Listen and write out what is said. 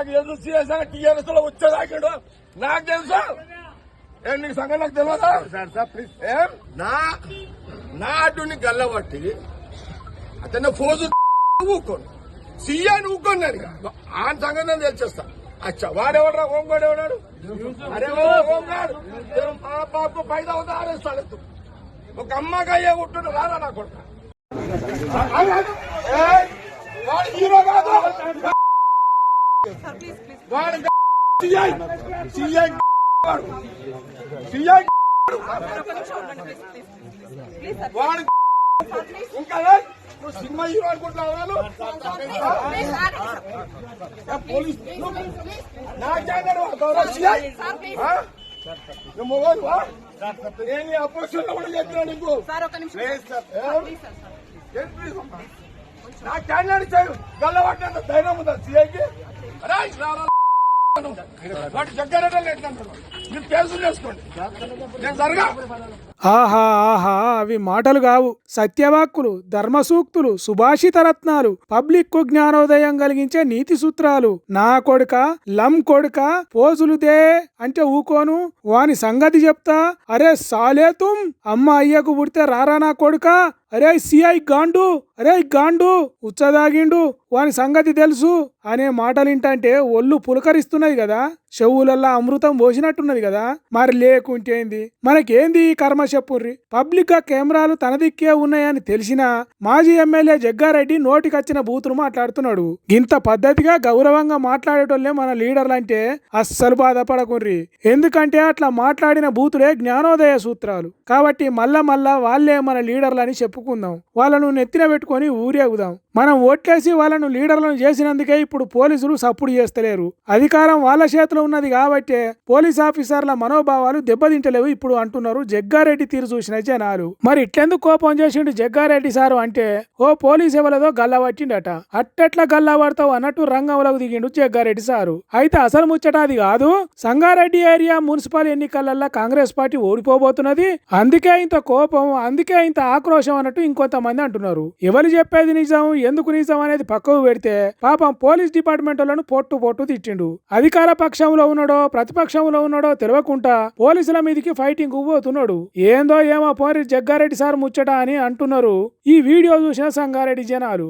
నాకు తెలుసు CS TRS లో వచ్చేదాకాడు నాకు తెలుసు. ఏం నీకు సంగతి నాకు తెలియదా? ఏం నా అడ్డుని గల్లబట్టి అతను ఫోజు ఊకోను సీఎని ఊకోను ఆయన సంగతి నేను తెలిసేస్తా. అచ్చా వాడెవడరా హోంగాడు ఎవడాడు? అరే హోంగాడు మా బాబు పైదా అవుతా ఆరేస్తాడు. ఒక అమ్మకి అయ్యే ఉంటుండు రారా నా కొడుకు. వాడు హీరో కాదు, వాడు సీఐ వాడు ఇంకా నువ్వు సినిమా హీరో అనుకుంటున్నావు. పోలీస్ మొబైల్ నేను అపోజిషన్ లో కూడా చెప్పినా నీకు నా క్యాండిడేట్ చేయు గల్లబట్టినంత ధైర్యం ఉందా సీఐకి? వాటి జగ్గారెడ్డి ఎట్లంటారు మీరు కేసులు చేసుకోండి నేను జరగా. ఆహా ఆహా అవి మాటలు కావు, సత్యవాక్కులు, ధర్మసూక్తులు, సుభాషిత రత్నాలు, పబ్లిక్ కు జ్ఞానోదయం కలిగించే నీతి సూత్రాలు. నా కొడుక లం కొడుక పోజులుదే అంటే ఊకోను, వాని సంగతి చెప్తా. అరే సాలేతుం అమ్మ అయ్యకు పుడితే రారా నా కొడుక. అరే సిఐ గాండు, అరే గాండు ఉచ్చదాగిండు, వాని సంగతి తెలుసు అనే మాటలింటంటే ఒళ్ళు పులకరిస్తున్నది కదా, చెవులల్లా అమృతం పోసినట్టున్నది కదా. మరి లేకుంటేంది మనకేంది ఈ కర్మ చెప్పుర్రి. పబ్లిక్ గా కెమెరాలు తన దిక్కే ఉన్నాయని తెలిసినా మాజీ ఎమ్మెల్యే జగ్గారెడ్డి నోటికొచ్చిన బూతులు మాట్లాడుతున్నాడు. ఇంత పద్ధతిగా గౌరవంగా మాట్లాడేటోళ్లే మన లీడర్లంటే అస్సలు బాధపడకుర్రి. ఎందుకంటే అట్లా మాట్లాడిన బూతులే జ్ఞానోదయ సూత్రాలు. కాబట్టి మళ్ళా వాళ్లే మన లీడర్లని చెప్పుకుందాం, వాళ్ళను నెత్తిన పెట్టుకొని ఊరేగుదాం. మనం ఓట్లేసి వాళ్ళను లీడర్లను చేసినందుకే ఇప్పుడు పోలీసులు సప్పుడు చేస్తలేరు. అధికారం వాళ్ళ చేతిలో ఉన్నది కాబట్టే పోలీస్ ఆఫీసర్ల మనోభావాలు దెబ్బతింటలేవు ఇప్పుడు అంటున్నారు జగ్గారెడ్డి తీరు చూసిన జనాలు. మరి ఇట్లెందుకు కోపం చేసిండు జగ్గారెడ్డి సారు అంటే, ఓ పోలీస్ ఎవలదో గల్లా పట్టిండట. అట్టెట్లా గల్లా పడతావు అన్నట్టు రంగంలోకి దిగిండు జగ్గారెడ్డి సారు. అయితే అసలు ముచ్చట అది కాదు, సంగారెడ్డి ఏరియా మున్సిపల్ ఎన్నికలల్లో కాంగ్రెస్ పార్టీ ఓడిపోబోతున్నది, అందుకే ఇంత కోపం, అందుకే ఇంత ఆక్రోశం అన్నట్టు ఇంకొంతమంది అంటున్నారు. ఎవరు చెప్పేది నిజం, ఎందుకు నిజం అనేది పక్కకు పెడితే పాపం పోలీస్ డిపార్ట్మెంట్ వాళ్ళను పొట్టు తిట్టిండు. అధికార పక్షంలో ఉన్నాడో ప్రతిపక్షంలో ఉన్నాడో తెలియకుండా పోలీసుల మీదకి ఫైటింగ్ పోతున్నాడు. ఏందో ఏమో పోరి జగ్గారెడ్డి సార్ ముచ్చట అని అంటున్నారు ఈ వీడియో చూసిన సంగారెడ్డి జనాలు.